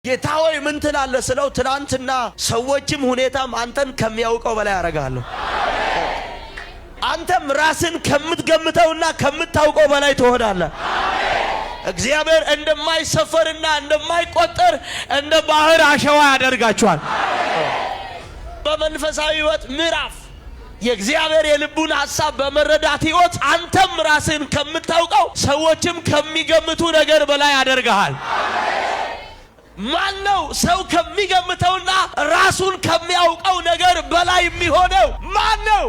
ጌታ ሆይ ምን ትላለህ ስለው ትናንትና ሰዎችም ሁኔታም አንተን ከሚያውቀው በላይ ያረጋሉ። አንተም ራስን ከምትገምተውና ከምታውቀው በላይ ትሆናለህ። እግዚአብሔር እንደማይሰፈርና እንደማይቆጠር እንደ ባህር አሸዋ ያደርጋቸዋል። በመንፈሳዊ ሕይወት ምዕራፍ የእግዚአብሔር የልቡን ሐሳብ በመረዳት ሕይወት አንተም ራስን ከምታውቀው ሰዎችም ከሚገምቱ ነገር በላይ ያደርጋል። ማን ነው ሰው ከሚገምተውና ራሱን ከሚያውቀው ነገር በላይ የሚሆነው? ማን ነው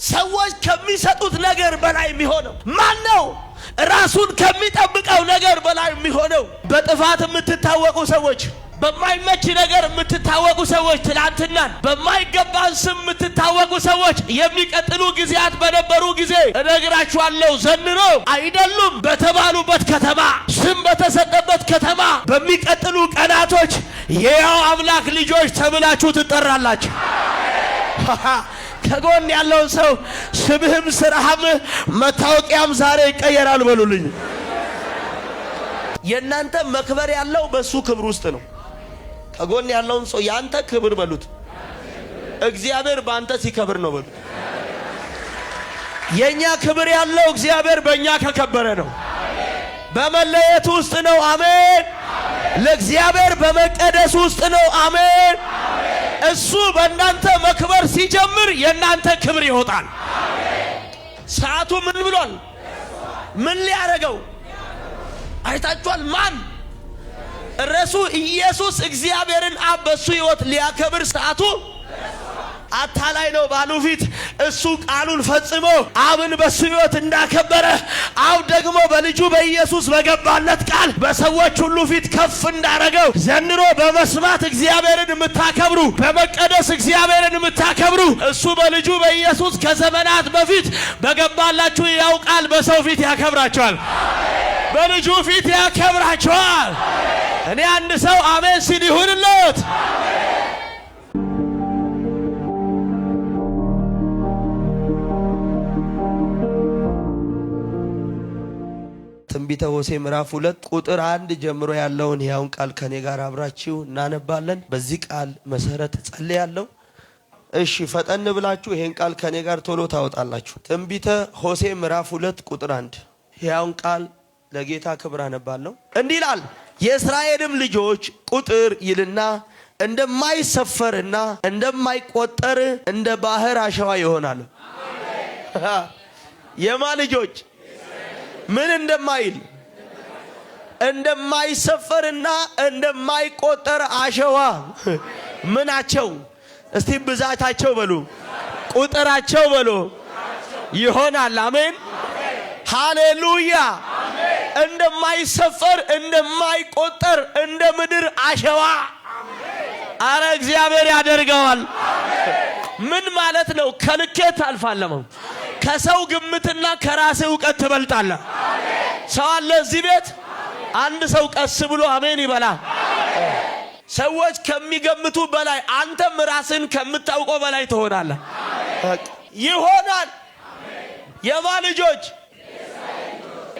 ሰዎች ከሚሰጡት ነገር በላይ የሚሆነው? ማን ነው ራሱን ከሚጠብቀው ነገር በላይ የሚሆነው? በጥፋት የምትታወቁ ሰዎች፣ በማይመች ነገር የምትታወቁ ሰዎች፣ ትላንትናን በማይገባን ስም የምትታወቁ ሰዎች የሚቀጥሉ ጊዜያት በነበሩ ጊዜ እነግራችኋለሁ ዘንድሮ አይደሉም በተባሉበት ከተማ ስም በተሰጠበት ከተማ በሚቀጥሉ ቀናቶች የያው አምላክ ልጆች ተብላችሁ ትጠራላችሁ። ከጎን ያለውን ሰው ስምህም ስራህም መታወቂያም ዛሬ ይቀየራል በሉልኝ። የእናንተ መክበር ያለው በሱ ክብር ውስጥ ነው። ከጎን ያለውን ሰው ያንተ ክብር በሉት። እግዚአብሔር ባንተ ሲከብር ነው በሉት። የኛ ክብር ያለው እግዚአብሔር በእኛ ከከበረ ነው። በመለየት ውስጥ ነው። አሜን። ለእግዚአብሔር በመቀደስ ውስጥ ነው። አሜን። እሱ በእናንተ መክበር ሲጀምር የእናንተ ክብር ይወጣል። ሰዓቱ ምን ብሏል? ምን ሊያረገው አይታችኋል? ማን እረሱ ኢየሱስ እግዚአብሔርን አብ በሱ ሕይወት ሊያከብር ሰዓቱ አታላይ ነው ባሉ ፊት እሱ ቃሉን ፈጽሞ አብን በሱ ሕይወት እንዳከበረ አብ ደግሞ በልጁ በኢየሱስ በገባለት ቃል በሰዎች ሁሉ ፊት ከፍ እንዳረገው ዘንድሮ በመስማት እግዚአብሔርን የምታከብሩ በመቀደስ እግዚአብሔርን የምታከብሩ እሱ በልጁ በኢየሱስ ከዘመናት በፊት በገባላችሁ ያው ቃል በሰው ፊት ያከብራቸዋል። በልጁ ፊት ያከብራቸዋል። እኔ አንድ ሰው አሜን ሲል ይሁንለት። ትንቢተ ሆሴዕ ምዕራፍ 2 ቁጥር 1 ጀምሮ ያለውን ያውን ቃል ከኔ ጋር አብራችሁ እናነባለን። በዚህ ቃል መሰረት ጸልያለሁ። እሺ ፈጠን ብላችሁ ይሄን ቃል ከኔ ጋር ቶሎ ታወጣላችሁ። ትንቢተ ሆሴዕ ምዕራፍ 2 ቁጥር 1 ያውን ቃል ለጌታ ክብር አነባለሁ። እንዲህ ይላል፣ የእስራኤልም ልጆች ቁጥር ይልና እንደማይሰፈርና እንደማይቆጠር እንደ ባህር አሸዋ ይሆናል። የማ ልጆች ምን እንደማይል እንደማይሰፈርና እንደማይቆጠር አሸዋ ምናቸው? እስቲ ብዛታቸው በሉ፣ ቁጥራቸው በሉ ይሆናል። አሜን ሃሌሉያ። እንደማይሰፈር እንደማይቆጠር እንደ ምድር አሸዋ አረ እግዚአብሔር ያደርገዋል። ምን ማለት ነው? ከልኬት አልፋለመው። ከሰው ግምትና ከራስ ዕውቀት ትበልጣለህ። ሰው አለ እዚህ ቤት አንድ ሰው ቀስ ብሎ አሜን ይበላ። ሰዎች ከሚገምቱ በላይ አንተም ራስን ከምታውቀው በላይ ትሆናለህ። ይሆናል። የማ ልጆች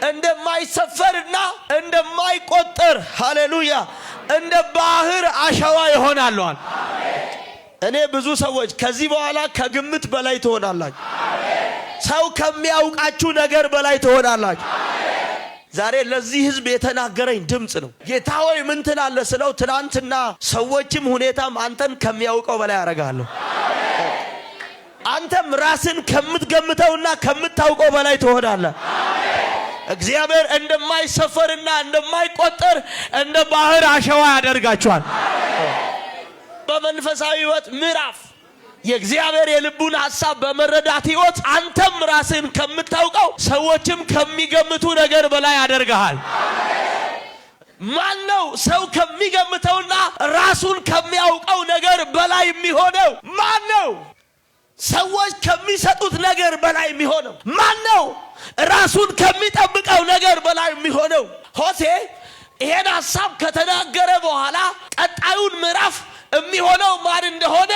እንደማይሰፈርና እንደማይቆጠር ሃሌሉያ እንደ ባህር አሸዋ ይሆናሉ። እኔ ብዙ ሰዎች ከዚህ በኋላ ከግምት በላይ ትሆናላችሁ። ሰው ከሚያውቃችሁ ነገር በላይ ትሆናላችሁ። ዛሬ ለዚህ ህዝብ የተናገረኝ ድምጽ ነው። ጌታ ሆይ ምን ትላለህ ስለው ትናንትና ሰዎችም ሁኔታም አንተን ከሚያውቀው በላይ ያረጋሉ። አንተም ራስን ከምትገምተውና ከምታውቀው በላይ ትሆናለህ። እግዚአብሔር እንደማይሰፈርና እንደማይቆጠር እንደ ባህር አሸዋ ያደርጋቸዋል። በመንፈሳዊ ሕይወት ምዕራፍ የእግዚአብሔር የልቡን ሐሳብ በመረዳት ሕይወት አንተም ራስን ከምታውቀው ሰዎችም ከሚገምቱ ነገር በላይ ያደርጋል። ማን ነው ሰው ከሚገምተውና ራሱን ከሚያውቀው ነገር በላይ የሚሆነው? ማን ነው ሰዎች ከሚሰጡት ነገር በላይ የሚሆነው? ማን ነው ራሱን ከሚጠብቀው ነገር በላይ የሚሆነው? ሆሴዕ ይሄን ሐሳብ ከተናገረ በኋላ ቀጣዩን ምዕራፍ የሚሆነው ማን እንደሆነ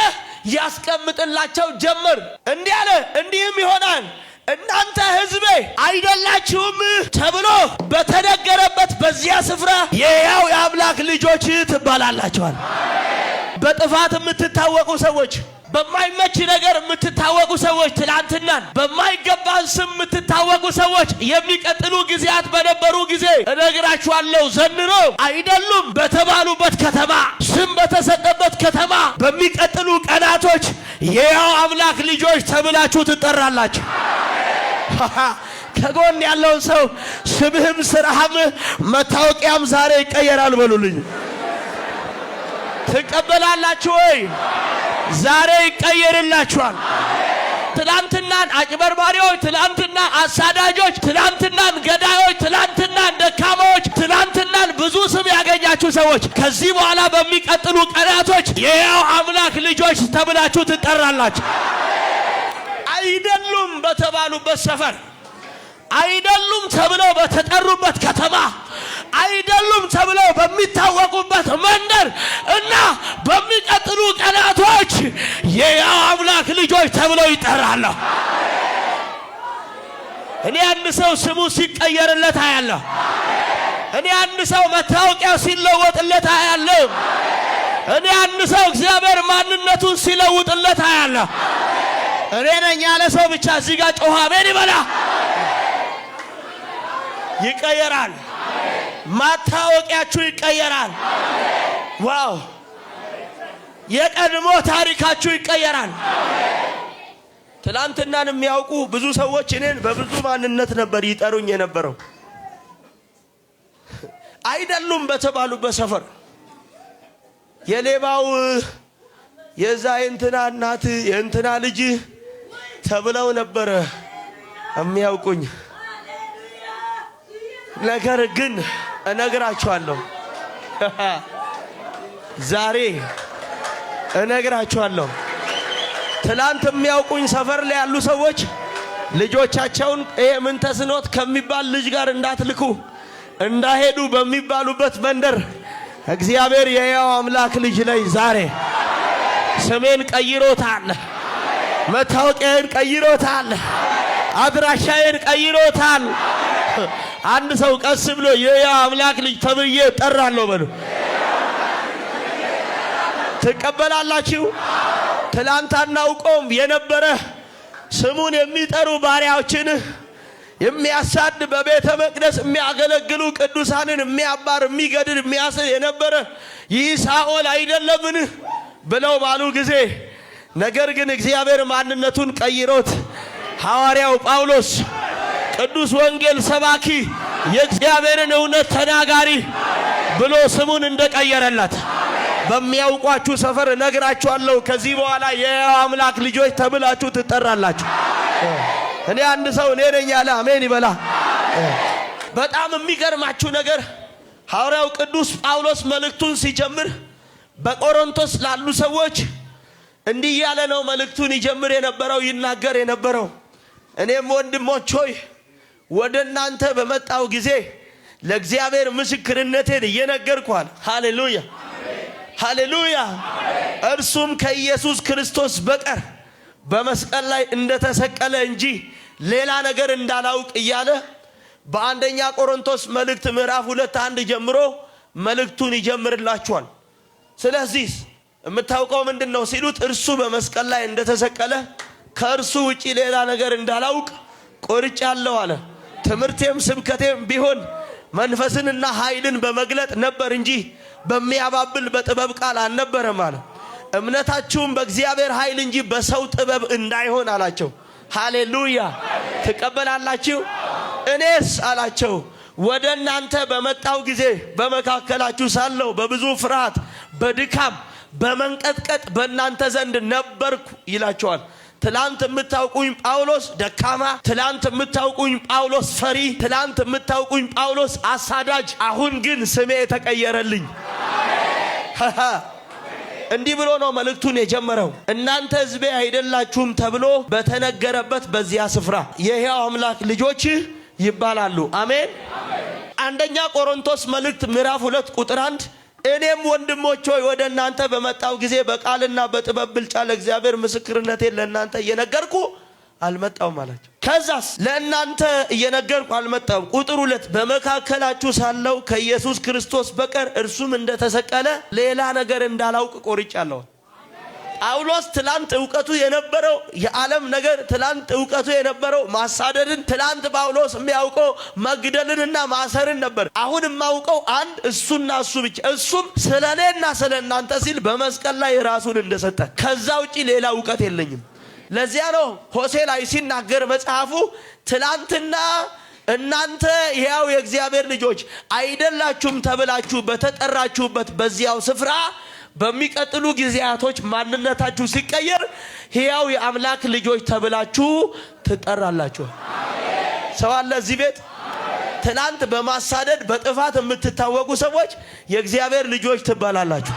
ያስቀምጥላቸው ጀመር። እንዲህ አለ፣ እንዲህም ይሆናል እናንተ ሕዝቤ አይደላችሁም ተብሎ በተነገረበት በዚያ ስፍራ የሕያው የአምላክ ልጆች ትባላላችኋል። በጥፋት የምትታወቁ ሰዎች፣ በማይመች ነገር የምትታወቁ ሰዎች፣ ትላንትናን በማይገባን ስም የምትታወቁ ሰዎች የሚቀጥሉ ጊዜያት በነበሩ ጊዜ እነግራችኋለሁ፣ ዘንድሮ አይደሉም በተባሉበት ከተማ፣ ስም በተሰጠበት ከተማ በሚቀጥሉ ቀናቶች የሕያው አምላክ ልጆች ተብላችሁ ትጠራላችሁ። ከጎን ያለውን ሰው ስምህም ስራህም መታወቂያም ዛሬ ይቀየራል በሉልኝ። ትቀበላላችሁ ወይ? ዛሬ ይቀየርላችኋል። ትላንትናን አጭበርባሪዎች፣ ትላንትና አሳዳጆች፣ ትላንትናን ገዳዮች፣ ትላንትናን ደካማዎች፣ ትላንትናን ብዙ ስም ያገኛችሁ ሰዎች ከዚህ በኋላ በሚቀጥሉ ቀናቶች የሕያው አምላክ ልጆች ተብላችሁ ትጠራላችሁ። አይደሉም በተባሉበት ሰፈር፣ አይደሉም ተብለው በተጠሩበት ከተማ፣ አይደሉም ተብለው በሚታወቁበት መንደር እና በሚቀጥሉ ቀናቶች የሕያው አምላክ ልጆች ተብለው ይጠራሉ። እኔ አንድ ሰው ስሙ ሲቀየርለት አያለሁ። እኔ አንድ ሰው መታወቂያው ሲለወጥለት አያለሁ። እኔ አንድ ሰው እግዚአብሔር ማንነቱን ሲለውጥለት አያለሁ። እኔ ነኝ ያለ ሰው ብቻ እዚህ ጋር ጮኸ አሜን ይበላ። ይቀየራል። ማታወቂያችሁ ይቀየራል። ዋው! የቀድሞ ታሪካችሁ ይቀየራል። ትላንትናን የሚያውቁ ብዙ ሰዎች እኔን በብዙ ማንነት ነበር ይጠሩኝ የነበረው። አይደሉም በተባሉበት ሰፈር የሌባው የዛ የእንትና እናት የእንትና ልጅ ተብለው ነበር የሚያውቁኝ። ነገር ግን እነግራችኋለሁ፣ ዛሬ እነግራችኋለሁ፣ ትላንት የሚያውቁኝ ሰፈር ላይ ያሉ ሰዎች ልጆቻቸውን ምን ተስኖት ከሚባል ልጅ ጋር እንዳትልኩ እንዳሄዱ በሚባሉበት መንደር እግዚአብሔር የሕያው አምላክ ልጅ ላይ ዛሬ ስሜን ቀይሮታል፣ መታወቂያዬን ቀይሮታል፣ አድራሻዬን ቀይሮታል። አንድ ሰው ቀስ ብሎ የሕያው አምላክ ልጅ ተብዬ እጠራለሁ በሉ። ትቀበላላችሁ? ትላንት አናውቀውም የነበረ ስሙን የሚጠሩ ባሪያዎችን የሚያሳድ በቤተ መቅደስ የሚያገለግሉ ቅዱሳንን የሚያባር የሚገድል የሚያስር የነበረ ይህ ሳኦል አይደለምን ብለው ባሉ ጊዜ ነገር ግን እግዚአብሔር ማንነቱን ቀይሮት ሐዋርያው ጳውሎስ ቅዱስ ወንጌል ሰባኪ የእግዚአብሔርን እውነት ተናጋሪ ብሎ ስሙን እንደቀየረለት በሚያውቋችሁ ሰፈር እነግራችኋለሁ። ከዚህ በኋላ የሕያው አምላክ ልጆች ተብላችሁ ትጠራላችሁ። እኔ አንድ ሰው እኔ ነኝ ያለ አሜን ይበላ። በጣም የሚገርማችሁ ነገር ሐዋርያው ቅዱስ ጳውሎስ መልእክቱን ሲጀምር በቆሮንቶስ ላሉ ሰዎች እንዲህ ያለ ነው መልእክቱን ይጀምር የነበረው ይናገር የነበረው። እኔም ወንድሞች ሆይ ወደ እናንተ በመጣው ጊዜ ለእግዚአብሔር ምስክርነቴን እየነገርኳል። ሃሌሉያ ሃሌሉያ። እርሱም ከኢየሱስ ክርስቶስ በቀር በመስቀል ላይ እንደተሰቀለ እንጂ ሌላ ነገር እንዳላውቅ እያለ በአንደኛ ቆሮንቶስ መልእክት ምዕራፍ 2:1 ጀምሮ መልእክቱን ይጀምርላችኋል። ስለዚህ የምታውቀው ምንድነው ሲሉት እርሱ በመስቀል ላይ እንደተሰቀለ ከእርሱ ውጪ ሌላ ነገር እንዳላውቅ ቆርጫለሁ አለ። ትምህርቴም ስብከቴም ቢሆን መንፈስንና ኃይልን በመግለጥ ነበር እንጂ በሚያባብል በጥበብ ቃል አልነበረም አለ። እምነታችሁም በእግዚአብሔር ኃይል እንጂ በሰው ጥበብ እንዳይሆን አላቸው። ሃሌሉያ። ትቀበላላችሁ? እኔስ አላቸው ወደ እናንተ በመጣው ጊዜ በመካከላችሁ ሳለሁ በብዙ ፍርሃት በድካም በመንቀጥቀጥ በእናንተ ዘንድ ነበርኩ ይላቸዋል። ትላንት የምታውቁኝ ጳውሎስ ደካማ፣ ትላንት የምታውቁኝ ጳውሎስ ፈሪ፣ ትላንት የምታውቁኝ ጳውሎስ አሳዳጅ፣ አሁን ግን ስሜ ተቀየረልኝ። እንዲህ ብሎ ነው መልእክቱን የጀመረው። እናንተ ሕዝቤ አይደላችሁም ተብሎ በተነገረበት በዚያ ስፍራ የሕያው አምላክ ልጆች ይባላሉ። አሜን። አንደኛ ቆሮንቶስ መልእክት ምዕራፍ 2:1 እኔም ወንድሞች ሆይ ወደ እናንተ በመጣው ጊዜ በቃልና በጥበብ ብልጫ ለእግዚአብሔር ምስክርነቴን ለእናንተ እየነገርኩ አልመጣውም አላቸው። ከዛስ ለእናንተ እየነገርኩ አልመጣም። ቁጥር 2 በመካከላችሁ ሳለው ከኢየሱስ ክርስቶስ በቀር እርሱም እንደተሰቀለ ሌላ ነገር እንዳላውቅ ቆርጫለሁ። ጳውሎስ ትላንት ዕውቀቱ የነበረው የዓለም ነገር፣ ትላንት ዕውቀቱ የነበረው ማሳደድን፣ ትላንት ጳውሎስ የሚያውቀው መግደልንና ማሰርን ነበር። አሁን የማውቀው አንድ እሱና እሱ ብቻ፣ እሱም ስለኔና ስለእናንተ ሲል በመስቀል ላይ ራሱን እንደሰጠ፣ ከዛ ውጪ ሌላ ዕውቀት የለኝም። ለዚያ ነው ሆሴ ላይ ሲናገር መጽሐፉ ትላንትና እናንተ ሕያው የእግዚአብሔር ልጆች አይደላችሁም ተብላችሁ በተጠራችሁበት በዚያው ስፍራ በሚቀጥሉ ጊዜያቶች ማንነታችሁ ሲቀየር ሕያው የአምላክ ልጆች ተብላችሁ ትጠራላችሁ። ሰው አለ እዚህ ቤት ትላንት በማሳደድ በጥፋት የምትታወቁ ሰዎች የእግዚአብሔር ልጆች ትባላላችሁ።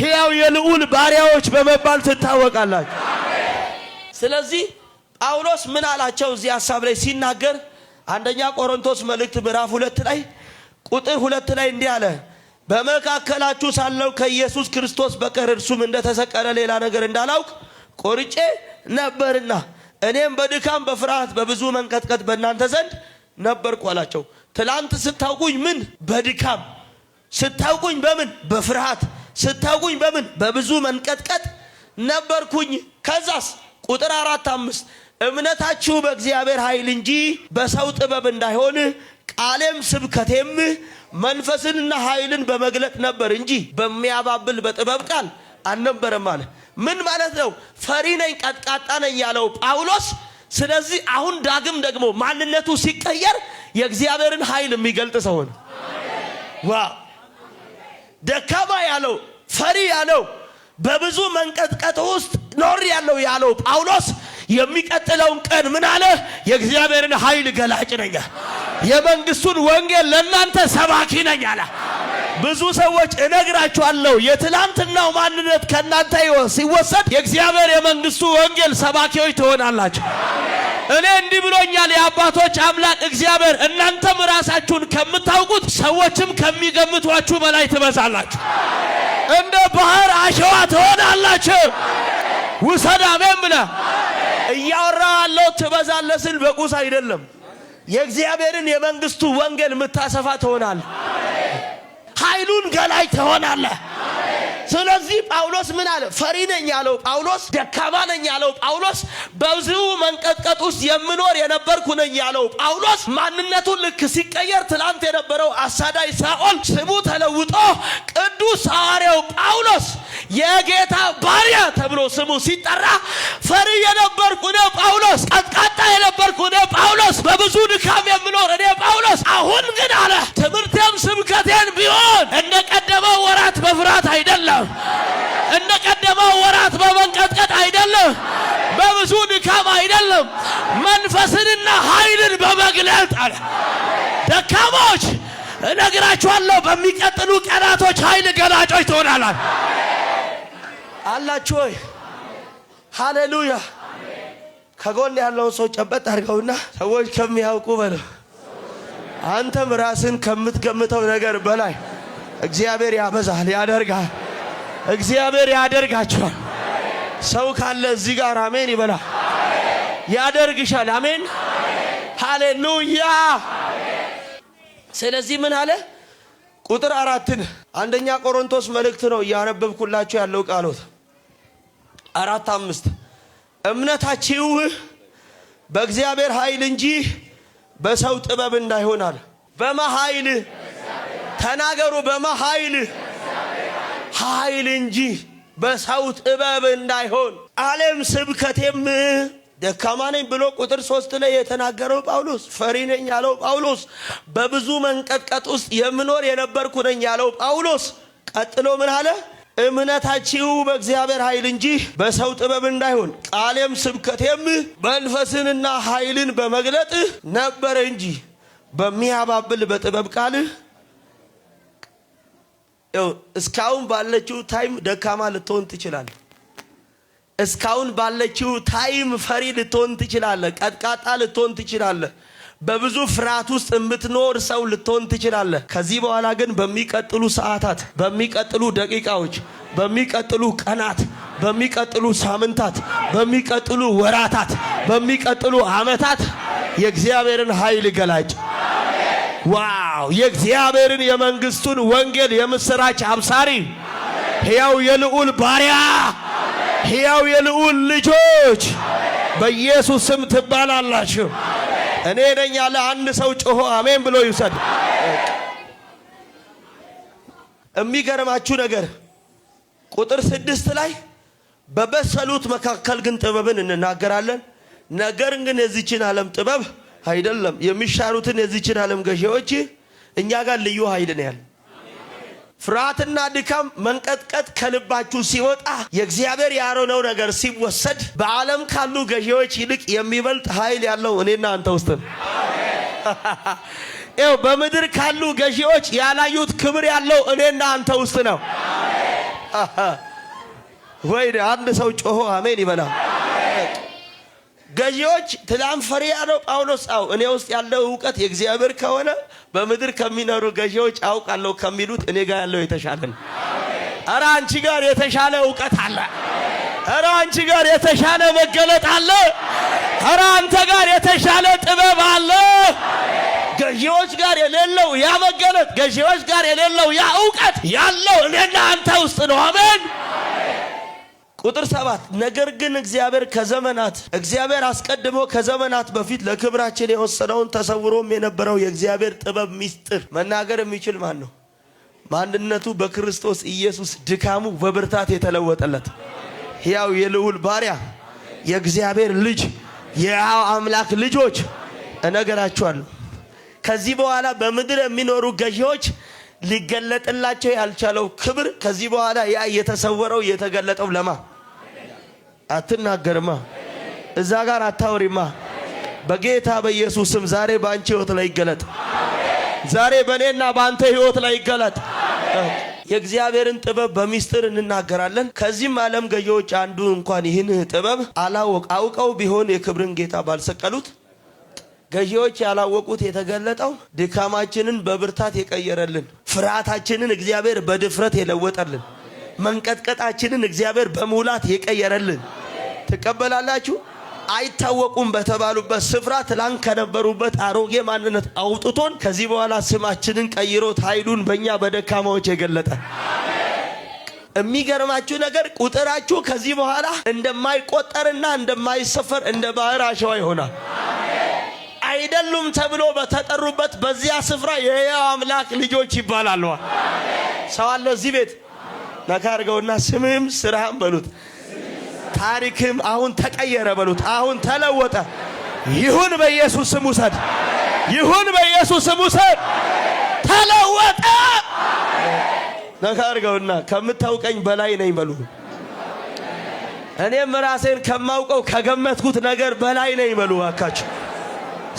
ሕያው የልዑል ባሪያዎች በመባል ትታወቃላችሁ። ስለዚህ ጳውሎስ ምን አላቸው እዚህ ሐሳብ ላይ ሲናገር አንደኛ ቆሮንቶስ መልእክት ምዕራፍ 2 ላይ ቁጥር 2 ላይ እንዲህ አለ፣ በመካከላችሁ ሳለው ከኢየሱስ ክርስቶስ በቀር እርሱም እንደተሰቀለ ሌላ ነገር እንዳላውቅ ቆርጬ ነበርና እኔም በድካም በፍርሃት በብዙ መንቀጥቀጥ በእናንተ ዘንድ ነበርኩ አላቸው። ትላንት ስታውቁኝ ምን በድካም ስታውቁኝ በምን በፍርሃት ስታውቁኝ በምን በብዙ መንቀጥቀጥ ነበርኩኝ። ከዛስ ቁጥር 4-5 እምነታችሁ በእግዚአብሔር ኃይል እንጂ በሰው ጥበብ እንዳይሆን ቃሌም ስብከቴም መንፈስንና ኃይልን በመግለጥ ነበር እንጂ በሚያባብል በጥበብ ቃል አልነበረም አለ። ምን ማለት ነው? ፈሪ ነኝ ቀጥቃጣ ነኝ ያለው ጳውሎስ ስለዚህ አሁን ዳግም ደግሞ ማንነቱ ሲቀየር የእግዚአብሔርን ኃይል የሚገልጥ ሰው ነው። ዋው! ደካማ ያለው ፈሪ ያለው በብዙ መንቀጥቀጥ ውስጥ ኖር ያለው ጳውሎስ የሚቀጥለውን ቀን ምን አለ? የእግዚአብሔርን ኃይል ገላጭ ነኝ፣ የመንግስቱን ወንጌል ለእናንተ ሰባኪ ነኝ አለ። ብዙ ሰዎች እነግራችኋለሁ የትላንትናው ማንነት ከእናንተ ሲወሰድ የእግዚአብሔር የመንግስቱ ወንጌል ሰባኪዎች ትሆናላችሁ። እኔ እንዲህ ብሎኛል የአባቶች አምላክ እግዚአብሔር፣ እናንተም ራሳችሁን ከምታውቁት ሰዎችም ከሚገምቷችሁ በላይ ትበዛላችሁ። እንደ ባህር አሸዋ ትሆናላችሁ። ውሰድ አሜን ብለህ እያወራህ ያለው ትበዛለህ ስል በቁስ አይደለም። የእግዚአብሔርን የመንግስቱ ወንጌል የምታሰፋ ትሆናለህ። ኃይሉን ገላጭ ትሆናለህ። ስለዚህ ጳውሎስ ምን አለ? ፈሪ ነኝ ያለው ጳውሎስ፣ ደካማ ነኝ ያለው ጳውሎስ፣ በብዙ መንቀጥቀጥ ውስጥ የምኖር የነበርኩ ነኝ ያለው ጳውሎስ ማንነቱን ልክ ሲቀየር ትላንት የነበረው አሳዳይ ሳኦል ስሙ ተለውጦ ቅዱስ ሐዋርያው ጳውሎስ የጌታ ባሪያ ተብሎ ስሙ ሲጠራ ፈሪ የነበርኩ እኔ ጳውሎስ፣ ቀጥቃጣ የነበርኩ እኔ ጳውሎስ፣ በብዙ ድካም የምኖር እኔ ጳውሎስ፣ አሁን ግን አለ ትምህርቴም ስብከቴን ቢሆን እንደ ቀደመው ወራት በፍርሃት አይደለም፣ እንደ ቀደመው ወራት በመንቀጥቀጥ አይደለም፣ በብዙ ድካም አይደለም፣ መንፈስንና ኃይልን በመግለጥ አለ። ደካሞች እነግራችኋለሁ በሚቀጥሉ ቀናቶች ኃይል ገላጮች ትሆናላችሁ። አላችሁ ወይ? ሃሌሉያ። ከጎን ያለውን ሰው ጨበጥ አድርገውና ሰዎች ከሚያውቁ በለው አንተም ራስን ከምትገምተው ነገር በላይ እግዚአብሔር ያበዛል፣ ያደርጋል። እግዚአብሔር ያደርጋችኋል። ሰው ካለ እዚህ ጋር አሜን ይበላ። ያደርግሻል። አሜን ሃሌሉያ። ስለዚህ ምን አለ? ቁጥር 4 አንደኛ ቆሮንቶስ መልእክት ነው እያነበብኩላችሁ ያለው ቃሎት 4-5 እምነታችሁ በእግዚአብሔር ኃይል እንጂ በሰው ጥበብ እንዳይሆን አለ። በመኃይል ተናገሩ። በመኃይል ኃይል እንጂ በሰው ጥበብ እንዳይሆን ዓለም ስብከቴም ደካማ ነኝ ብሎ ቁጥር 3 ላይ የተናገረው ጳውሎስ፣ ፈሪ ነኝ ያለው ጳውሎስ፣ በብዙ መንቀጥቀጥ ውስጥ የምኖር የነበርኩ ነኝ ያለው ጳውሎስ ቀጥሎ ምን አለ? እምነታችሁ በእግዚአብሔር ኃይል እንጂ በሰው ጥበብ እንዳይሆን ቃሌም ስብከቴም መንፈስንና ኃይልን በመግለጥ ነበረ እንጂ በሚያባብል በጥበብ ቃል። እስካሁን ባለችው ታይም ደካማ ልትሆን ትችላለህ። እስካሁን ባለችው ታይም ፈሪ ልትሆን ትችላለህ። ቀጥቃጣ ልትሆን ትችላለህ። በብዙ ፍርሃት ውስጥ የምትኖር ሰው ልትሆን ትችላለህ። ከዚህ በኋላ ግን በሚቀጥሉ ሰዓታት፣ በሚቀጥሉ ደቂቃዎች፣ በሚቀጥሉ ቀናት፣ በሚቀጥሉ ሳምንታት፣ በሚቀጥሉ ወራታት፣ በሚቀጥሉ ዓመታት የእግዚአብሔርን ኃይል ገላጭ ዋው የእግዚአብሔርን የመንግስቱን ወንጌል የምስራች አብሳሪ ሕያው የልዑል ባሪያ ሕያው የልዑል ልጆች በኢየሱስ ስም ትባላላችሁ። እኔ ነኝ ያለ አንድ ሰው ጮሆ አሜን ብሎ ይውሰድ። የሚገርማችሁ ነገር ቁጥር 6 ላይ በበሰሉት መካከል ግን ጥበብን እንናገራለን፣ ነገር ግን የዚችን ዓለም ጥበብ አይደለም፣ የሚሻሩትን የዚችን ዓለም ገዢዎች እኛ ጋር ልዩ ኃይል ነው ያለ። ፍርሃትና ድካም መንቀጥቀጥ ከልባችሁ ሲወጣ የእግዚአብሔር ያልሆነው ነገር ሲወሰድ በዓለም ካሉ ገዢዎች ይልቅ የሚበልጥ ኃይል ያለው እኔና አንተ ውስጥ ነው። ይኸው በምድር ካሉ ገዢዎች ያላዩት ክብር ያለው እኔና አንተ ውስጥ ነው። ወይ አንድ ሰው ጮሆ አሜን ይበላ። ገዢዎች ትላም ፈሪያ ነው ጳውሎስ እኔ ውስጥ ያለው ዕውቀት የእግዚአብሔር ከሆነ በምድር ከሚኖሩ ገዢዎች አውቃለሁ ከሚሉት እኔ ጋር ያለው የተሻለ ነው። ኧረ አንቺ ጋር የተሻለ ዕውቀት አለ። ኧረ አንቺ ጋር የተሻለ መገለጥ አለ። ኧረ አንተ ጋር የተሻለ ጥበብ አለ። ገዢዎች ጋር የሌለው ያ መገለጥ፣ ገዢዎች ጋር የሌለው ያ ዕውቀት ያለው እኔና አንተ ውስጥ ነው። አሜን። ቁጥር 7 ነገር ግን እግዚአብሔር አስቀድሞ ከዘመናት በፊት ለክብራችን የወሰነውን ተሰውሮም የነበረው የእግዚአብሔር ጥበብ ምስጢር መናገር የሚችል ማን ነው? ማንነቱ በክርስቶስ ኢየሱስ ድካሙ በብርታት የተለወጠለት ሕያው የልዑል ባሪያ የእግዚአብሔር ልጅ የሕያው አምላክ ልጆች እነግራችኋለሁ። ከዚህ በኋላ በምድር የሚኖሩ ገዢዎች ሊገለጥላቸው ያልቻለው ክብር ከዚህ በኋላ ያ የተሰወረው የተገለጠው ለማ አትናገርማ፣ እዛ ጋር አታውሪማ። በጌታ በኢየሱስም ዛሬ በአንቺ ሕይወት ላይ ይገለጥ። ዛሬ በእኔና በአንተ ሕይወት ላይ ይገለጥ። የእግዚአብሔርን ጥበብ በሚስጥር እንናገራለን። ከዚህም ዓለም ገዢዎች አንዱ እንኳን ይህን ጥበብ አውቀው ቢሆን የክብርን ጌታ ባልሰቀሉት። ገዢዎች ያላወቁት የተገለጠው ድካማችንን በብርታት የቀየረልን፣ ፍርሃታችንን እግዚአብሔር በድፍረት የለወጠልን፣ መንቀጥቀጣችንን እግዚአብሔር በሙላት የቀየረልን። ትቀበላላችሁ? አይታወቁም በተባሉበት ስፍራ ትላንት ከነበሩበት አሮጌ ማንነት አውጥቶን ከዚህ በኋላ ስማችንን ቀይሮት ኃይሉን በእኛ በደካማዎች የገለጠ። የሚገርማችሁ ነገር ቁጥራችሁ ከዚህ በኋላ እንደማይቆጠርና እንደማይሰፈር እንደ ባህር አሸዋ ይሆናል። አይደሉም ተብሎ በተጠሩበት በዚያ ስፍራ የሕያው አምላክ ልጆች ይባላሉ። ሰው አለ እዚህ ቤት ነካ አድርገውና ስምህም ስራህም በሉት፣ ታሪክም አሁን ተቀየረ በሉት፣ አሁን ተለወጠ። ይሁን በኢየሱስ ስም ውሰድ፣ ይሁን በኢየሱስ ስም ውሰድ። ተለወጠ። ነካ አድርገውና ከምታውቀኝ በላይ ነኝ በሉ። እኔም ራሴን ከማውቀው ከገመትኩት ነገር በላይ ነኝ በሉ። አካችሁ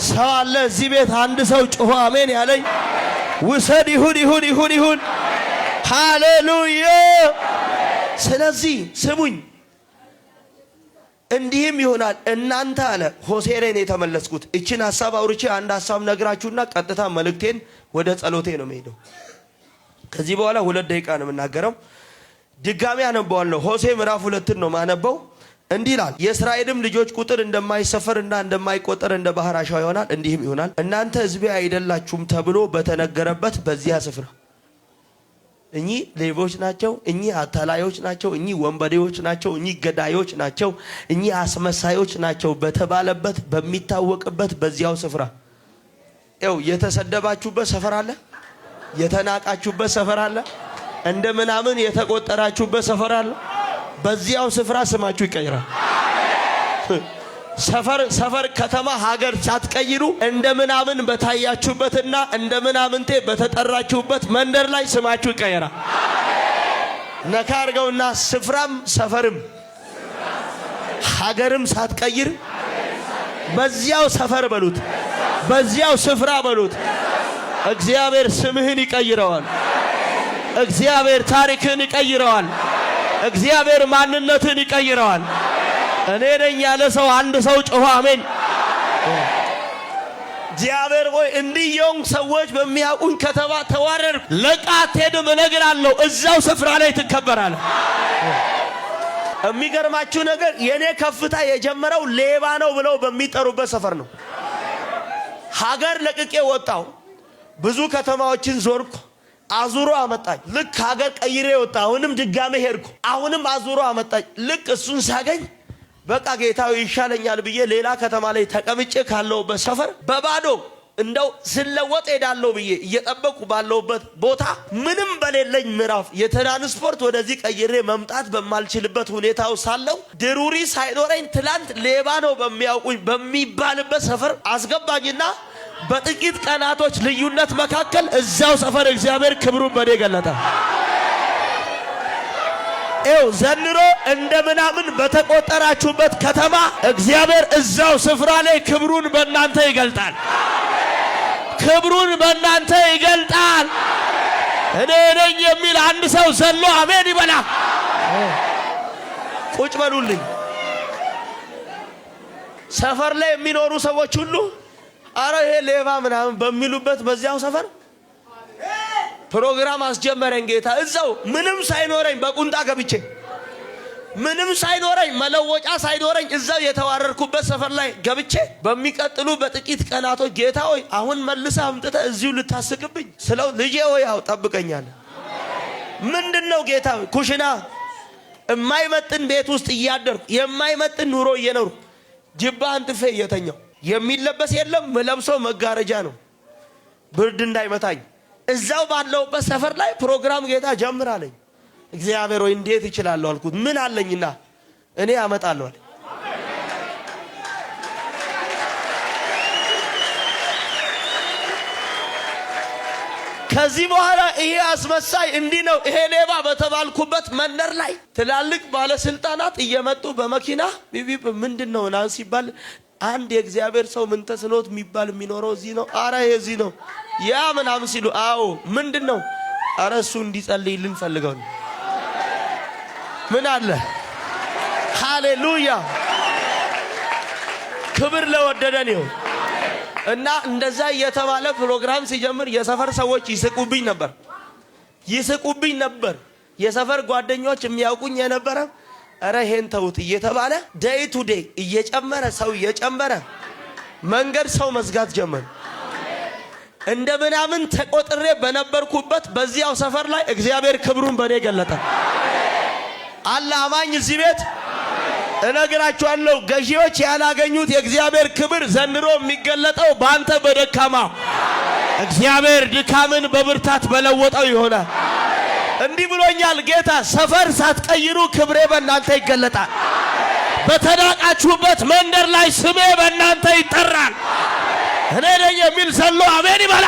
ሰው አለ እዚህ ቤት አንድ ሰው ጮሆ አሜን ያለኝ ውሰድ። ይሁን ይሁን ይሁን ይሁን። ሃሌሉያ። ስለዚህ ስሙኝ፣ እንዲህም ይሆናል እናንተ አለ ሆሴዕ ላይ ነው የተመለስኩት። እችን ሐሳብ አውርቼ አንድ ሐሳብ ነግራችሁና ቀጥታ መልእክቴን ወደ ጸሎቴ ነው የምሄደው። ከዚህ በኋላ 2 ደቂቃ ነው የምናገረው። ድጋሚ አነበዋለሁ። ሆሴዕ ምዕራፍ 2 ነው ማነበው። እንዲህ ይላል፣ የእስራኤልም ልጆች ቁጥር እንደማይሰፈርና እንደማይቆጠር እንደ ባህር አሸዋ ይሆናል። እንዲህም ይሆናል እናንተ ሕዝቤ አይደላችሁም ተብሎ በተነገረበት በዚያ ስፍራ እኚህ ሌቦች ናቸው፣ እኚህ አታላዮች ናቸው፣ እኚህ ወንበዴዎች ናቸው፣ እኚህ ገዳዮች ናቸው፣ እኚህ አስመሳዮች ናቸው በተባለበት በሚታወቅበት በዚያው ስፍራ ይኸው የተሰደባችሁበት ሰፈር አለ፣ የተናቃችሁበት ሰፈር አለ፣ እንደ ምናምን የተቆጠራችሁበት ሰፈር አለ። በዚያው ስፍራ ስማችሁ ይቀየራል። ሰፈር፣ ከተማ፣ ሀገር ሳትቀይሩ እንደ ምናምን በታያችሁበትና እንደ ምናምንቴ በተጠራችሁበት መንደር ላይ ስማችሁ ይቀየራል። ነካ አድርገውና ስፍራም ሰፈርም ሀገርም ሳትቀይር በዚያው ሰፈር በሉት፣ በዚያው ስፍራ በሉት። እግዚአብሔር ስምህን ይቀይረዋል። እግዚአብሔር ታሪክን ይቀይረዋል። እግዚአብሔር ማንነትን ይቀይረዋል። እኔ ነኝ ያለ ሰው አንድ ሰው ጮሆ አሜን። እግዚአብሔር ሆይ እንዲየው ሰዎች በሚያውቁኝ ከተማ ተዋረድ ለቃት ሄድም እነግራለሁ። እዛው ስፍራ ላይ ትከበራለህ። የሚገርማችሁ ነገር የኔ ከፍታ የጀመረው ሌባ ነው ብለው በሚጠሩበት ሰፈር ነው። ሀገር ለቅቄ ወጣው። ብዙ ከተማዎችን ዞርኩ። አዙሮ አመጣኝ። ልክ ሀገር ቀይሬ ወጣ። አሁንም ድጋሜ ሄድኩ። አሁንም አዙሮ አመጣኝ። ልክ እሱን ሳገኝ በቃ ጌታው ይሻለኛል ብዬ ሌላ ከተማ ላይ ተቀምጬ ካለውበት ሰፈር በባዶ እንደው ስለወጥ ሄዳለሁ ብዬ እየጠበቁ ባለውበት ቦታ ምንም በሌለኝ ምዕራፍ የትራንስፖርት ወደዚህ ቀይሬ መምጣት በማልችልበት ሁኔታው ሳለው ድሩሪ ሳይኖረኝ ትላንት ሌባ ነው በሚያውቁኝ በሚባልበት ሰፈር አስገባኝና በጥቂት ቀናቶች ልዩነት መካከል እዛው ሰፈር እግዚአብሔር ክብሩን በኔ ገለጠ። ዘንድሮ እንደምናምን በተቆጠራችሁበት ከተማ እግዚአብሔር እዛው ስፍራ ላይ ክብሩን በእናንተ ይገልጣል። ክብሩን በእናንተ ይገልጣል። እኔ ነኝ የሚል አንድ ሰው ዘሎ አሜን ይበላ። ቁጭ በሉልኝ። ሰፈር ላይ የሚኖሩ ሰዎች ሁሉ አረ ይሄ ሌባ ምናምን በሚሉበት በዚያው ሰፈር ፕሮግራም አስጀመረኝ ጌታ። እዛው ምንም ሳይኖረኝ በቁንጣ ገብቼ ምንም ሳይኖረኝ መለወጫ ሳይኖረኝ እዛው የተዋረርኩበት ሰፈር ላይ ገብቼ በሚቀጥሉ በጥቂት ቀናቶች ጌታ ሆይ አሁን መልሰህ አምጥተህ እዚሁ ልታስቅብኝ ስለው ልጄ ሆይ አው ጠብቀኛል። ምንድነው ጌታ? ኩሽና የማይመጥን ቤት ውስጥ እያደርኩ የማይመጥን ኑሮ እየኖርኩ ጅባ አንጥፌ እየተኛው የሚለበስ የለም ለብሰው መጋረጃ ነው ብርድ እንዳይመታኝ እዛው ባለውበት ሰፈር ላይ ፕሮግራም ጌታ ጀምራለኝ። እግዚአብሔር ሆይ እንዴት ይችላል አልኩት። ምን አለኝና እኔ አመጣለሁ አለ። ከዚህ በኋላ ይሄ አስመሳይ እንዲህ ነው ይሄ ሌባ በተባልኩበት መንደር ላይ ትላልቅ ባለስልጣናት እየመጡ በመኪና ቢቢ ምንድነው ናን ሲባል አንድ የእግዚአብሔር ሰው ምን ተስኖት የሚባል የሚኖረው እዚህ ነው። አረ እዚህ ነው ያ ምናምን ሲሉ አዎ ምንድነው? አረ እሱ እንዲጸልይልን ፈልገው ነው። ምን አለ? ሃሌሉያ ክብር ለወደደን ይሁን። እና እንደዛ እየተባለ ፕሮግራም ሲጀምር የሰፈር ሰዎች ይስቁብኝ ነበር። የሰፈር ጓደኞች የሚያውቁኝ የነበረ አረ ይሄን ተውት እየተባለ ዴይ ቱ ዴይ እየጨመረ ሰው እየጨመረ መንገድ ሰው መዝጋት ጀመረ። እንደምናምን ተቆጥሬ በነበርኩበት በዚያው ሰፈር ላይ እግዚአብሔር ክብሩን በኔ ገለጠ። አለ አማኝ እዚህ ቤት እነግራችኋለሁ። ገዢዎች ያላገኙት የእግዚአብሔር ክብር ዘንድሮ የሚገለጠው ባንተ በደካማ እግዚአብሔር ድካምን በብርታት በለወጠው ይሆናል። እንዲህ ብሎኛል ጌታ፣ ሰፈር ሳትቀይሩ ክብሬ በእናንተ ይገለጣል። በተናቃችሁበት መንደር ላይ ስሜ በእናንተ ይጠራል። እኔ ነኝ የሚል ዘሎ አሜን ይበላ።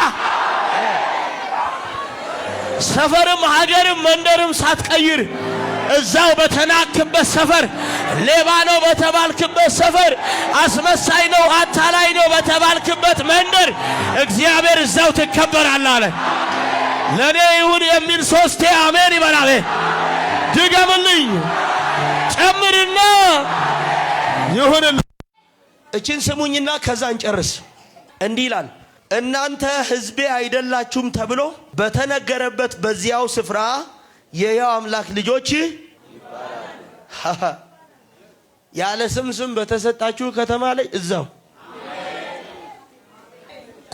ሰፈርም ሀገርም መንደርም ሳትቀይር እዛው በተናክበት ሰፈር ሌባ ነው በተባልክበት ሰፈር አስመሳይ ነው አታላይ ነው በተባልክበት መንደር እግዚአብሔር እዛው ትከበራለህ አለ። ለኔ ይሁን የሚል ሶስቴ አሜን ይበላል። ድገምልኝ ጨምርና ይሁን። እቺን ስሙኝና ከዛ እንጨርስ። እንዲህ ይላል እናንተ ሕዝቤ አይደላችሁም ተብሎ በተነገረበት በዚያው ስፍራ የሕያው አምላክ ልጆች ያለ ስም በተሰጣችሁ ከተማ ላይ እዛው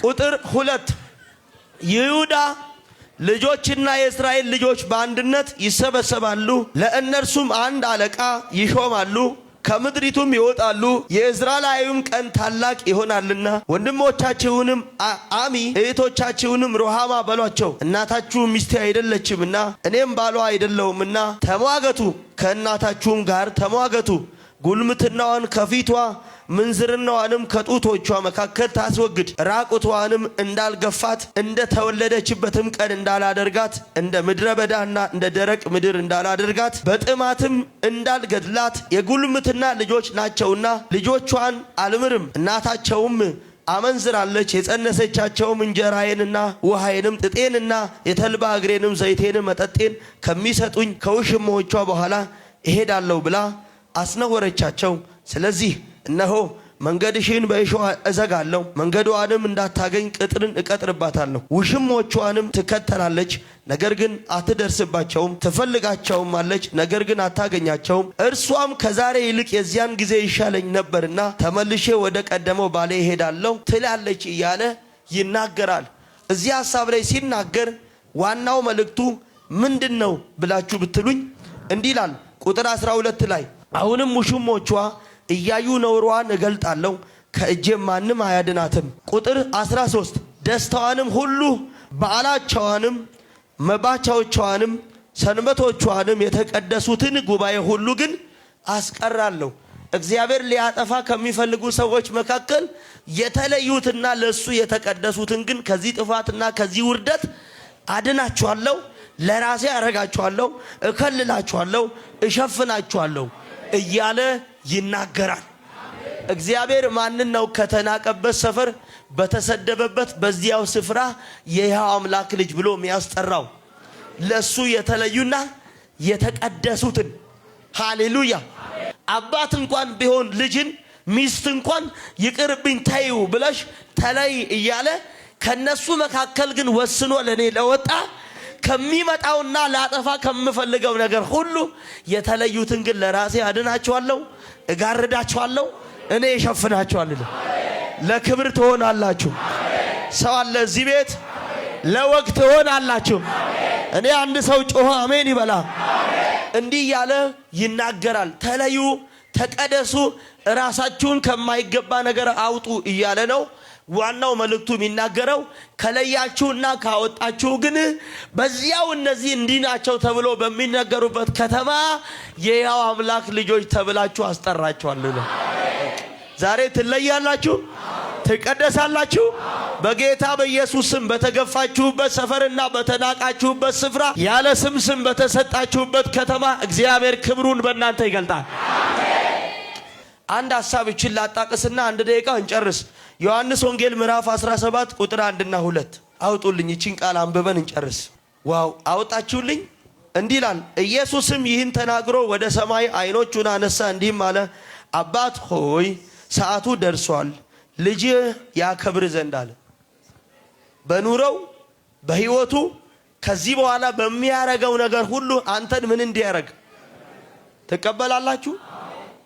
ቁጥር 2 ይሁዳ ልጆችና የእስራኤል ልጆች በአንድነት ይሰበሰባሉ፣ ለእነርሱም አንድ አለቃ ይሾማሉ፣ ከምድሪቱም ይወጣሉ። የእስራኤላዊም ቀን ታላቅ ይሆናልና ወንድሞቻችሁንም አሚ እህቶቻችሁንም ሩሃማ በሏቸው። እናታችሁ ሚስቴ አይደለችምና እኔም ባሏ አይደለሁምና ተሟገቱ፣ ከእናታችሁም ጋር ተሟገቱ። ጉልምትናዋን ከፊቷ ምንዝርናዋንም ከጡቶቿ መካከል ታስወግድ። ራቁቷንም እንዳልገፋት እንደ ተወለደችበትም ቀን እንዳላደርጋት እንደ ምድረ በዳና እንደ ደረቅ ምድር እንዳላደርጋት በጥማትም እንዳልገድላት የጉልምትና ልጆች ናቸውና ልጆቿን አልምርም። እናታቸውም አመንዝራለች። የጸነሰቻቸውም እንጀራዬንና ውሃዬንም ጥጤንና የተልባ እግሬንም ዘይቴንም መጠጤን ከሚሰጡኝ ከውሽሞቿ በኋላ እሄዳለሁ ብላ አስነወረቻቸው። ስለዚህ እነሆ መንገድሽን በእሾህ እዘጋለሁ፣ መንገዷንም እንዳታገኝ ቅጥርን እቀጥርባታለሁ። ውሽሞቿንም ትከተላለች፣ ነገር ግን አትደርስባቸውም። ትፈልጋቸውማለች፣ ነገር ግን አታገኛቸውም። እርሷም ከዛሬ ይልቅ የዚያን ጊዜ ይሻለኝ ነበርና ተመልሼ ወደ ቀደመው ባሌ እሄዳለሁ ትላለች እያለ ይናገራል። እዚህ ሐሳብ ላይ ሲናገር ዋናው መልእክቱ ምንድን ነው ብላችሁ ብትሉኝ እንዲህ ይላል ቁጥር 12 ላይ አሁንም ውሽሞቿ እያዩ ነውሯን እገልጣለሁ፣ ከእጄም ማንም አያድናትም። ቁጥር 13 ደስታዋንም ሁሉ በዓላቸዋንም መባቻዎቿንም ሰንበቶቿንም የተቀደሱትን ጉባኤ ሁሉ ግን አስቀራለሁ። እግዚአብሔር ሊያጠፋ ከሚፈልጉ ሰዎች መካከል የተለዩትና ለሱ የተቀደሱትን ግን ከዚህ ጥፋትና ከዚህ ውርደት አድናቸዋለሁ፣ ለራሴ አረጋቸዋለሁ፣ እከልላቸዋለሁ፣ እሸፍናቸዋለሁ እያለ ይናገራል። እግዚአብሔር ማንን ነው ከተናቀበት ሰፈር በተሰደበበት በዚያው ስፍራ የሕያው አምላክ ልጅ ብሎ የሚያስጠራው? ለሱ የተለዩና የተቀደሱትን። ሃሌሉያ። አባት እንኳን ቢሆን ልጅን ሚስት እንኳን ይቅርብኝ ተይው ብለሽ ተለይ እያለ ከነሱ መካከል ግን ወስኖ ለኔ ለወጣ ከሚመጣውና ላጠፋ ከምፈልገው ነገር ሁሉ የተለዩትን ግን ለራሴ አድናቸዋለሁ፣ እጋርዳቸዋለሁ፣ እኔ እሸፍናቸዋለሁ። ለክብር ትሆናላችሁ። ሰው አለ እዚህ ቤት ለወግ ትሆናላችሁ። እኔ አንድ ሰው ጮኸ አሜን ይበላ። እንዲህ ያለ ይናገራል። ተለዩ፣ ተቀደሱ፣ ራሳችሁን ከማይገባ ነገር አውጡ እያለ ነው። ዋናው መልእክቱ የሚናገረው ከለያችሁና ካወጣችሁ ግን በዚያው እነዚህ እንዲህ ናቸው ተብሎ በሚነገሩበት ከተማ የሕያው አምላክ ልጆች ተብላችሁ አስጠራችኋለሁ። ዛሬ ትለያላችሁ፣ ትቀደሳላችሁ። በጌታ በኢየሱስ ስም በተገፋችሁበት ሰፈርና በተናቃችሁበት ስፍራ ያለ ስም በተሰጣችሁበት ከተማ እግዚአብሔር ክብሩን በእናንተ ይገልጣል። አንድ ሐሳብ እችን ላጣቅስና አንድ ደቂቃ እንጨርስ። ዮሐንስ ወንጌል ምዕራፍ 17 ቁጥር 1 እና 2 አውጡልኝ። እችን ቃል አንብበን እንጨርስ። ዋው አውጣችሁልኝ። እንዲህ ይላል፣ ኢየሱስም ይህን ተናግሮ ወደ ሰማይ ዓይኖቹን አነሳ፣ እንዲህም አለ፣ አባት ሆይ ሰዓቱ ደርሷል፣ ልጅህ ያከብር ዘንድ አለ። በኑረው በሕይወቱ ከዚህ በኋላ በሚያረገው ነገር ሁሉ አንተን ምን እንዲያረግ ትቀበላላችሁ?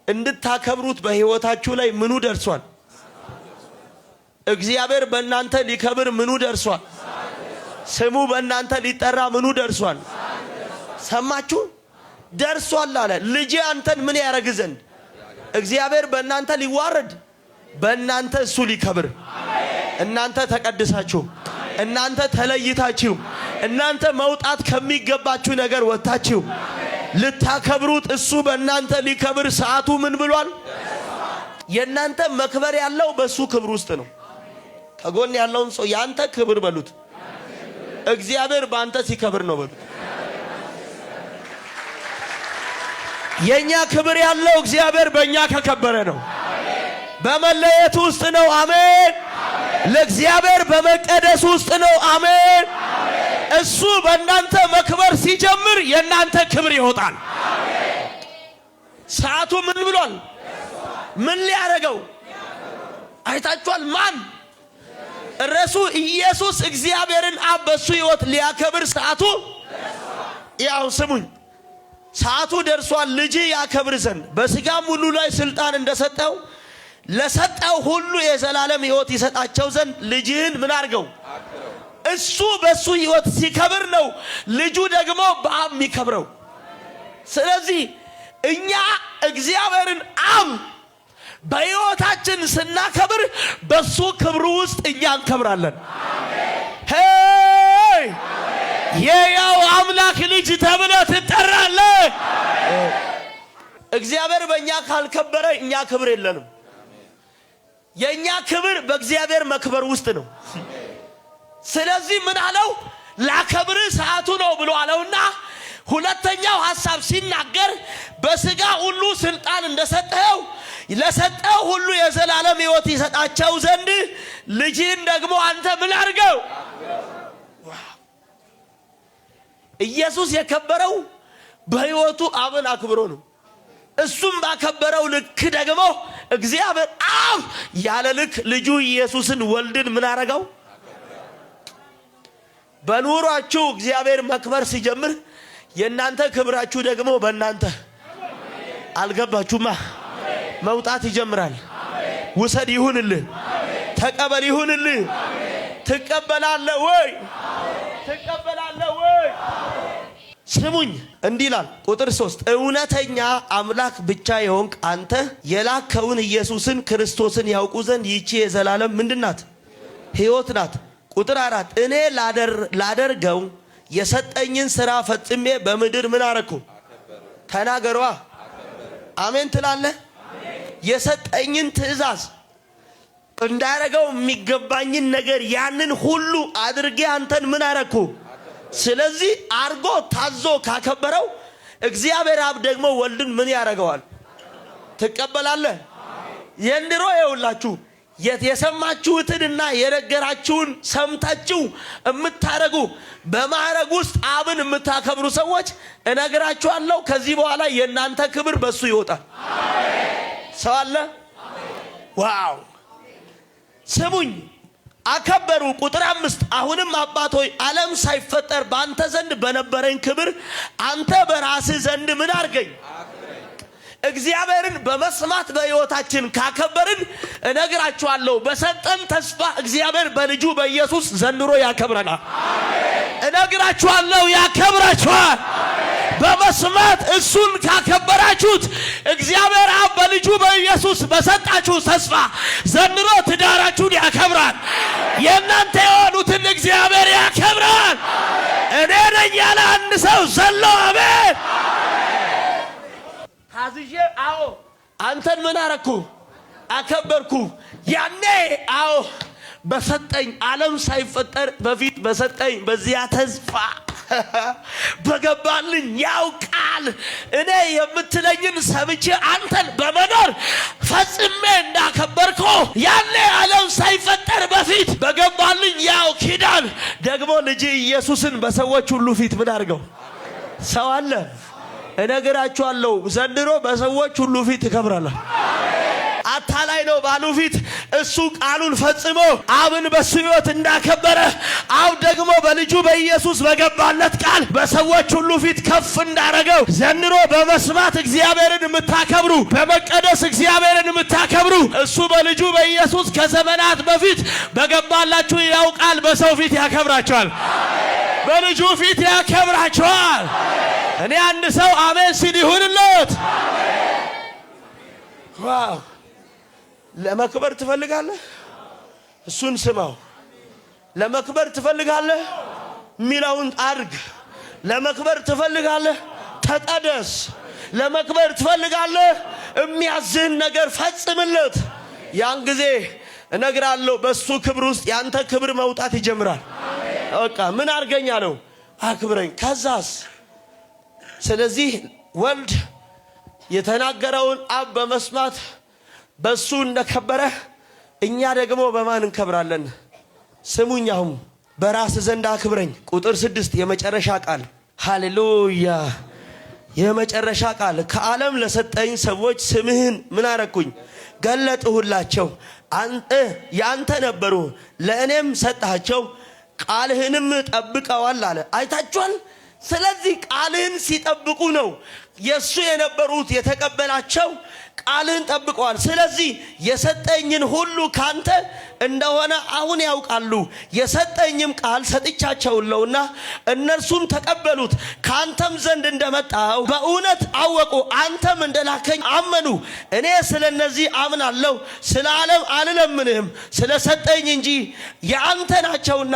እንድታከብሩት በሕይወታችሁ ላይ ምኑ ደርሷል? እግዚአብሔር በእናንተ ሊከብር ምኑ ደርሷል? ስሙ በእናንተ ሊጠራ ምኑ ደርሷል? ሰማችሁ? ደርሷል አለ። ልጄ አንተን ምን ያረግ ዘንድ? እግዚአብሔር በእናንተ ሊዋረድ፣ በእናንተ እሱ ሊከብር። እናንተ ተቀድሳችሁ፣ እናንተ ተለይታችሁ፣ እናንተ መውጣት ከሚገባችሁ ነገር ወጥታችሁ ልታከብሩት እሱ በእናንተ ሊከብር ሰዓቱ ምን ብሏል? የእናንተ መክበር ያለው በእሱ ክብር ውስጥ ነው። ከጎን ያለውን ሰው ያንተ ክብር በሉት። እግዚአብሔር በአንተ ሲከብር ነው በሉት። የኛ ክብር ያለው እግዚአብሔር በእኛ ከከበረ ነው። በመለየት ውስጥ ነው። አሜን። ለእግዚአብሔር በመቀደስ ውስጥ ነው። አሜን። እሱ በእናንተ መክበር ሲጀምር የእናንተ ክብር ይወጣል። ሰዓቱ ምን ብሏል? ምን ሊያረገው አይታችኋል? ማን እረሱ? ኢየሱስ እግዚአብሔርን አብ በሱ ሕይወት ሊያከብር ሰዓቱ ያው ስሙኝ፣ ሰዓቱ ደርሷል። ልጅ ያከብር ዘንድ በስጋም ሁሉ ላይ ስልጣን እንደሰጠው ለሰጠው ሁሉ የዘላለም ሕይወት ይሰጣቸው ዘንድ ልጅህን ምን አድርገው? እሱ በሱ ሕይወት ሲከብር ነው ልጁ ደግሞ በአብ የሚከብረው። ስለዚህ እኛ እግዚአብሔርን አብ በሕይወታችን ስናከብር በሱ ክብሩ ውስጥ እኛ እንከብራለን። ሄይ የሕያው አምላክ ልጅ ተብለህ ትጠራለህ። እግዚአብሔር በእኛ ካልከበረ እኛ ክብር የለንም። የእኛ ክብር በእግዚአብሔር መክበር ውስጥ ነው። ስለዚህ ምን አለው? ላከብር ሰዓቱ ነው ብሎ አለውና ሁለተኛው ሐሳብ ሲናገር በስጋ ሁሉ ስልጣን እንደሰጠው ለሰጠው ሁሉ የዘላለም ሕይወት ይሰጣቸው ዘንድ ልጅን ደግሞ አንተ ምን አድርገው? ኢየሱስ የከበረው በሕይወቱ አብን አክብሮ ነው። እሱም ባከበረው ልክ ደግሞ እግዚአብሔር አብ ያለ ልክ ልጁ ኢየሱስን ወልድን ምን አረጋው? በኑሯችሁ እግዚአብሔር መክበር ሲጀምር የእናንተ ክብራችሁ ደግሞ በእናንተ አልገባችሁማ መውጣት ይጀምራል። ውሰድ ይሁንልህ፣ ተቀበል ይሁንልህ። ትቀበላለህ ወይ? ትቀበላለህ ወይ? ስሙኝ እንዲህ ይላል ቁጥር 3 እውነተኛ አምላክ ብቻ የሆንክ አንተ የላከውን ኢየሱስን ክርስቶስን ያውቁ ዘንድ ይህች የዘላለም ምንድናት? ሕይወት ናት። ቁጥር 4 እኔ ላደርገው የሰጠኝን ሥራ ፈጽሜ በምድር ምን አረኩ? ተናገሯ። አሜን ትላለህ? የሰጠኝን ትእዛዝ እንዳረገው የሚገባኝን ነገር ያንን ሁሉ አድርጌ አንተን ምን አረኩ? ስለዚህ አርጎ ታዞ ካከበረው እግዚአብሔር አብ ደግሞ ወልድን ምን ያረገዋል? ትቀበላለህ? የንድሮ ይውላችሁ የሰማችሁትንና የነገራችሁን ሰምታችሁ የምታረጉ በማዕረግ ውስጥ አብን የምታከብሩ ሰዎች እነግራችኋለሁ ከዚህ በኋላ የእናንተ ክብር በሱ ይወጣል። ሰው አለ? ዋው! ስሙኝ አከበሩ። ቁጥር 5 አሁንም አባት ሆይ ዓለም ሳይፈጠር በአንተ ዘንድ በነበረኝ ክብር አንተ በራስህ ዘንድ ምን አርገኝ? እግዚአብሔርን በመስማት በሕይወታችን ካከበርን እነግራችኋለሁ በሰጠን ተስፋ እግዚአብሔር በልጁ በኢየሱስ ዘንድሮ ያከብረናል። እነግራችኋለሁ ያከብራችኋል። በመስማት እሱን ካከበራችሁት እግዚአብሔር አብ በልጁ በኢየሱስ በሰጣችሁ ተስፋ ዘንድሮ ትዳራችሁን ያከብራል። የእናንተ የሆኑትን እግዚአብሔር ያከብራል። እኔ ነኝ ያለ አንድ ሰው ዘሎ አሜን። ታዝዤ አዎ አንተን ምን አረኩ? አከበርኩ። ያኔ አዎ በሰጠኝ ዓለም ሳይፈጠር በፊት በሰጠኝ በዚያ ተስፋ በገባልኝ ያው ቃል እኔ የምትለኝን ሰምቼ አንተን በመኖር ፈጽሜ እንዳከበርኩ ያኔ ዓለም ሳይፈጠር በፊት በገባልኝ ያው ኪዳን ደግሞ ልጅ ኢየሱስን በሰዎች ሁሉ ፊት ምን አድርገው? ሰው አለ? እነግራችኋለሁ ዘንድሮ በሰዎች ሁሉ ፊት ትከብራለህ። አታላይ ነው ባሉ ፊት እሱ ቃሉን ፈጽሞ አብን በሱ ሕይወት እንዳከበረ አብ ደግሞ በልጁ በኢየሱስ በገባለት ቃል በሰዎች ሁሉ ፊት ከፍ እንዳረገው ዘንድሮ በመስማት እግዚአብሔርን የምታከብሩ በመቀደስ እግዚአብሔርን የምታከብሩ እሱ በልጁ በኢየሱስ ከዘመናት በፊት በገባላችሁ ያው ቃል በሰው ፊት ያከብራቸዋል። በልጁ ፊት ያከብራቸዋል። እኔ አንድ ሰው አሜን ሲል ይሁንለት። ዋው! ለመክበር ትፈልጋለህ? እሱን ስማው። ለመክበር ትፈልጋለህ? ሚላውን አድርግ። ለመክበር ትፈልጋለህ? ተቀደስ። ለመክበር ትፈልጋለህ? የሚያዝህን ነገር ፈጽምለት። ያን ጊዜ እነግራለሁ በሱ ክብር ውስጥ ያንተ ክብር መውጣት ይጀምራል። በቃ ምን አርገኛ ነው? አክብረኝ። ከዛስ ስለዚህ ወልድ የተናገረውን አብ በመስማት በሱ እንደከበረ እኛ ደግሞ በማን እንከብራለን? ስሙኛሁም በራስ ዘንድ አክብረኝ። ቁጥር 6 የመጨረሻ ቃል ሃሌሉያ። የመጨረሻ ቃል ከዓለም ለሰጠኝ ሰዎች ስምህን ምን አረኩኝ? ገለጥሁላቸው። ያንተ ነበሩ፣ ለእኔም ሰጣቸው፣ ቃልህንም ጠብቀዋል አለ። አይታችኋል? ስለዚህ ቃልህን ሲጠብቁ ነው የሱ የነበሩት የተቀበላቸው። ቃልህን ጠብቀዋል። ስለዚህ የሰጠኝን ሁሉ ካንተ እንደሆነ አሁን ያውቃሉ። የሰጠኝም ቃል ሰጥቻቸውለውና እነርሱም ተቀበሉት። ካንተም ዘንድ እንደመጣው በእውነት አወቁ። አንተም እንደላከኝ አመኑ። እኔ ስለ እነዚህ አምናለሁ። ስለ ዓለም አልለምንህም፣ ስለ ሰጠኝ እንጂ የአንተ ናቸውና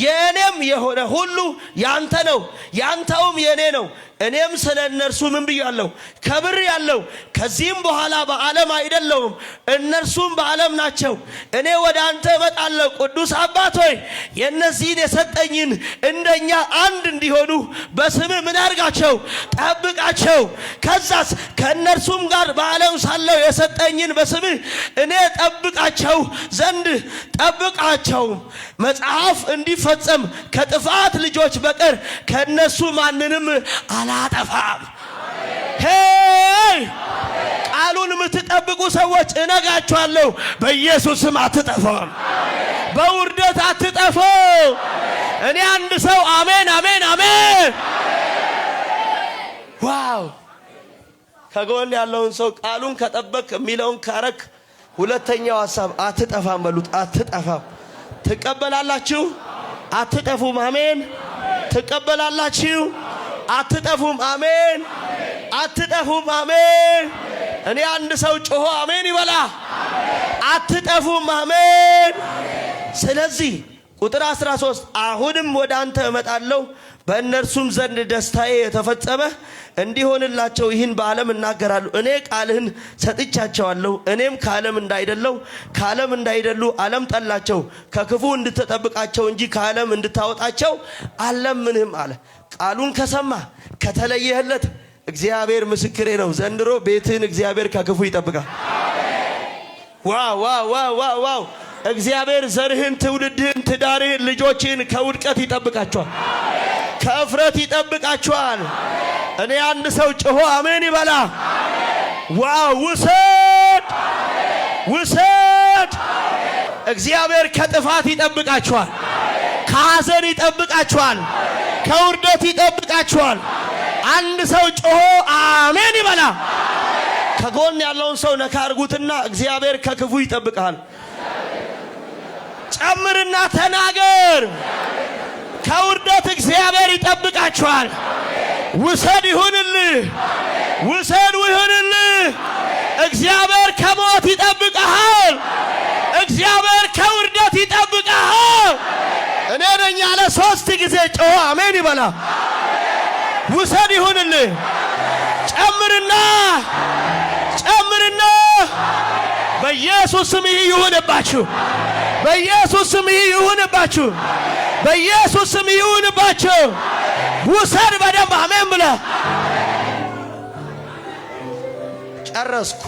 የእኔም የሆነ ሁሉ ያንተ ነው፣ ያንተውም የእኔ ነው። እኔም ስለ እነርሱ ምን ብያለሁ? ከብር ያለው ከዚህም በኋላ በዓለም አይደለሁም፣ እነርሱም በዓለም ናቸው። እኔ ወደ አንተ እመጣለሁ። ቅዱስ አባት ሆይ የእነዚህን የሰጠኝን እንደኛ አንድ እንዲሆኑ በስምህ ምን አድርጋቸው? ጠብቃቸው። ከዛስ ከእነርሱም ጋር በዓለም ሳለሁ የሰጠኝን በስምህ እኔ ጠብቃቸው ዘንድ ጠብቃቸው። መጽሐፍ እንዲፈጸም ከጥፋት ልጆች በቀር ከእነሱ ማንንም አላጠፋም። ሄይ ቃሉን የምትጠብቁ ሰዎች እነጋችኋለሁ፣ በኢየሱስም አትጠፋም፣ በውርደት አትጠፋም። እኔ አንድ ሰው አሜን አሜን አሜን። ዋው! ከጎን ያለውን ሰው ቃሉን ከጠበቅ የሚለውን ካረክ፣ ሁለተኛው ሐሳብ አትጠፋም በሉት። አትጠፋም። ትቀበላላችሁ? አትጠፉም። አሜን። ትቀበላላችሁ? አትጠፉም። አሜን። አትጠፉም። አሜን። እኔ አንድ ሰው ጮሆ አሜን ይበላ። አትጠፉም። አሜን። ስለዚህ ቁጥር 13 አሁንም ወደ አንተ እመጣለሁ፣ በእነርሱም ዘንድ ደስታዬ የተፈጸመ እንዲሆንላቸው ይህን በዓለም እናገራለሁ። እኔ ቃልህን ሰጥቻቸዋለሁ። እኔም ከዓለም እንዳይደለው ከዓለም እንዳይደሉ ዓለም ጠላቸው። ከክፉ እንድትጠብቃቸው እንጂ ከዓለም እንድታወጣቸው አልለምንህም አለ። ቃሉን ከሰማ ከተለየህለት እግዚአብሔር ምስክሬ ነው፣ ዘንድሮ ቤትህን እግዚአብሔር ከክፉ ይጠብቃል። ዋው ዋው ዋው ዋው! እግዚአብሔር ዘርህን፣ ትውልድህን፣ ትዳርህን፣ ልጆችህን ከውድቀት ይጠብቃቸዋል፣ ከእፍረት ይጠብቃቸዋል። እኔ አንድ ሰው ጮሆ አሜን ይበላ። ዋው! ውሰድ ውሰድ። እግዚአብሔር ከጥፋት ይጠብቃቸዋል፣ ከሐዘን ይጠብቃቸዋል፣ ከውርደት ይጠብቃቸዋል። አንድ ሰው ጮሆ አሜን ይበላ። ከጎን ያለውን ሰው ነካ አርጉትና እግዚአብሔር ከክፉ ይጠብቃል። ጨምርና ተናገር። ከውርደት እግዚአብሔር ይጠብቃችኋል። ውሰድ ይሁንልህ፣ ውሰድ ይሁንልህ። እግዚአብሔር ከሞት ይጠብቃል። እግዚአብሔር ከውርደት ይጠብቃል። እኔ ነኝ ያለ 3 ጊዜ ጮህ አሜን ይበላ። ውሰድ ይሁንልህ። ጨምርና ጨምርና በኢየሱስ ስም ይሁንባችሁ። በኢየሱስ ስም ይሁንባችሁ። በኢየሱስ ስም ይሁንባችሁ። ውሰድ በደንብ አሜን ብለህ ጨረስኩ።